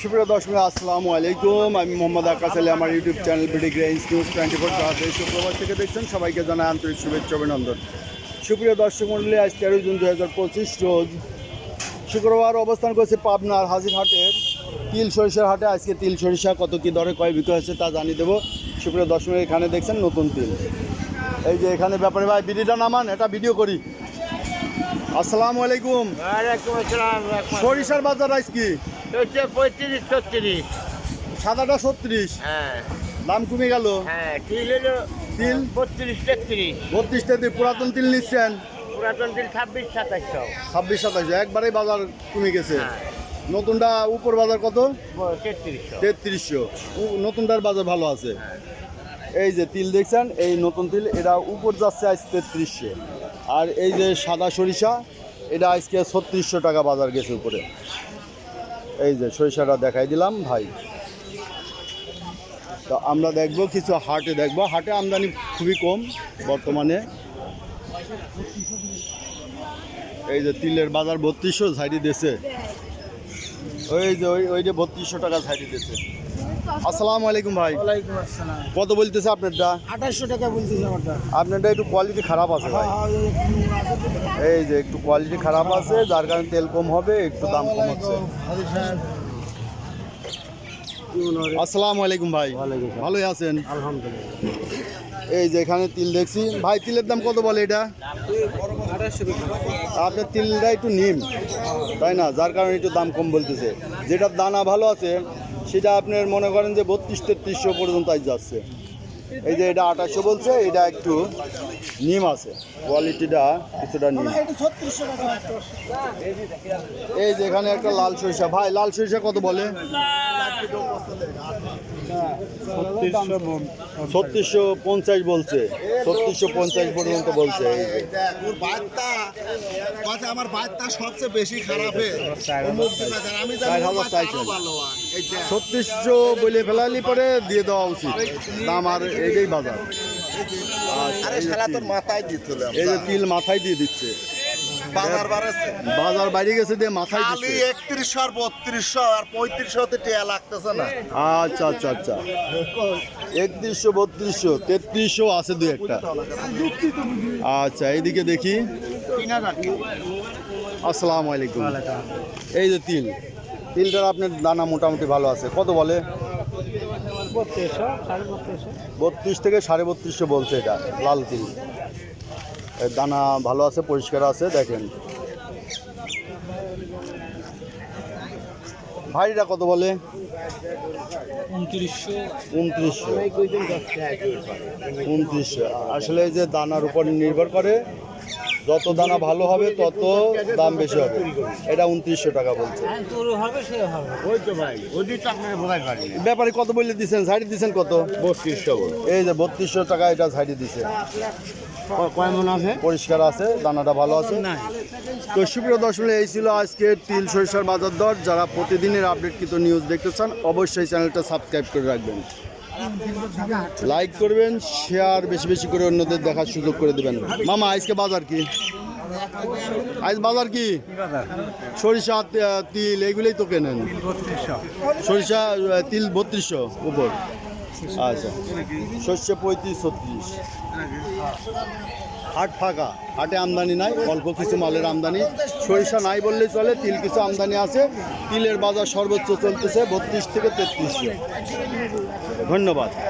সুপ্রিয় দর্শক আসসালামু আলাইকুম। আমি মোহাম্মদ আকাশ আলী, আমার YouTube channel BD grains news 24 যারা দেশ ও প্রবাস থেকে দেখছেন সবাইকে জানাই আন্তরিক শুভেচ্ছা অভিনন্দন। সুপ্রিয় দর্শক মণ্ডলী, আজ 13 জুন 2025 রোজ শুক্রবার অবস্থান করছে পাবনার হাজিরহাটের তিল সরিষার হাটে। আজকে তিল সরিষা কত কী দরে কয় বিক্রি হয়েছে তা জানিয়ে দেবো। সুপ্রিয় দর্শক, এখানে দেখছেন নতুন তিল। এই যে এখানে ব্যাপারে ভাই বিডিটা নামান, এটা ভিডিও করি। আসসালামু আলাইকুম। ওয়ালাইকুম আসসালাম। সরিষার বাজার আজ কি? 35-36। সাদাটা 36, হ্যাঁ দাম কমে গেল। হ্যাঁ, তিল হলো তিল 32-33। 32টা দিয়ে পুরাতন তিল নিচ্ছেন পুরাতন তিল 26-27। 26-27, একবারেই বাজার কমে গেছে। হ্যাঁ, নতুনটা উপর বাজার কত? 3300। 3300। নতুনটার বাজার ভালো আছে। এই যে তিল দেখছেন, এই নতুন তিল, এটা উপর যাচ্ছে আজ 3300। আর এই যে সাদা সরিষা, এটা আজকে 3600 টাকা বাজার গেছে উপরে। এই যে সরিষাটা দেখাই দিলাম ভাই। তো আমরা দেখব কিছু হাটে, দেখব হাটে আমদানি খুবই কম বর্তমানে। এই যে তিলের বাজার 3200 ঝাড়ি দিয়েছে। ওই যে ওই যে 3200 টাকা ঝাড়ি দিয়েছে। আসসালামু আলাইকুম ভাই। ওয়ালাইকুম আসসালাম। কত বলতেছে আপনারটা? 2800 টাকা বলতেছে আমারটা। আপনারটা একটু কোয়ালিটি খারাপ আছে ভাই। এই যে একটু কোয়ালিটি খারাপ আছে, যার কারণে তেল কম হবে, একটু দাম কম হচ্ছে। আসসালামু আলাইকুম ভাই। ভালোই আছেন? আলহামদুলিল্লাহ। এই যে এখানে তিল দেখছি ভাই, তিলের দাম কত বলে এটা? আপনার তিলটা একটু নিম, তাই না, যার কারণে একটু দাম কম বলতেছে। যেটার দানা ভালো আছে সেটা আপনার মনে করেন যে 3200-3300 পর্যন্ত আজ যাচ্ছে। এই যে এটা 2800 বলছে, এটা একটু নিম আছে, কোয়ালিটিটা কিছুটা নিম। এই যে এখানে একটা লাল সরিষা ভাই, লাল সরিষা কত বলে? 3650 বলছে, 3650 পর্যন্ত বলছে। এই যে আমার বাচ্চা সবচেয়ে বেশি খারাপ। আমি 4000 চাইছেন, 3600 বলে ফেলালি পরে দিয়ে দেওয়া উচিত দাম। আর এইটাই বাজার। আরে শালা তোর মাথায় দিছিল। এই যে তিল মাথায় দিয়ে দিচ্ছে, বাজার বাড়াচ্ছে। বাজার বাইরে গেছে দিয়ে মাথায় খালি দিচ্ছে। 3100 আর 3200 আর 3500 তে টিয়া লাগতেছে না। আচ্ছা আচ্ছা আচ্ছা, 3100, 3200, 3300 আছে দুই একটা। আচ্ছা, এইদিকে দেখি। আসসালামু আলাইকুম। এই যে তিল, তিলটার আপনার দানা মোটামুটি ভালো আছে, কত বলে? 32 থেকে 3250 বলছে। এটা লাল তিল, এর দানা ভালো আছে, পরিষ্কার আছে। দেখেন ভাইটা কত বলে? 2900। আসলে এই যে দানার উপর নির্ভর করে, যত দানা ভালো হবে তত দাম বেশি হবে। এটা 2900 টাকা বলছে। ব্যাপারে কত বললে দিচ্ছেন? ঝাড়ি দিচ্ছেন কত? 3200 এই যে 3200 টাকা এটা ঝাড়ি দিছে। কেমন আছে? পরিষ্কার আছে, দানাটা ভালো আছে। তো সুপ্রিয় দর্শক, এই ছিল আজকের তিল সরিষার বাজার দর। যারা প্রতিদিনের আপডেটকৃত নিউজ দেখতে চান অবশ্যই চ্যানেলটা সাবস্ক্রাইব করে রাখবেন, লাইক করবেন, শেয়ার বেশি বেশি করে অন্যদের দেখার সুযোগ করে দেবেন। মামা আজকে বাজার কি? আজ বাজার কি? সরিষা তিল এইগুলোই তো কেনেন। সরিষা তিল 3200 উপর। আচ্ছা, শস্য 35-36। হাট ফাঁকা, হাটে আমদানি নাই, অল্প কিছু মালের আমদানি। সরিষা নাই বললেই চলে, তিল কিছু আমদানি আছে। তিলের বাজার সর্বোচ্চ চলতেছে 32 থেকে 3300। ধন্যবাদ।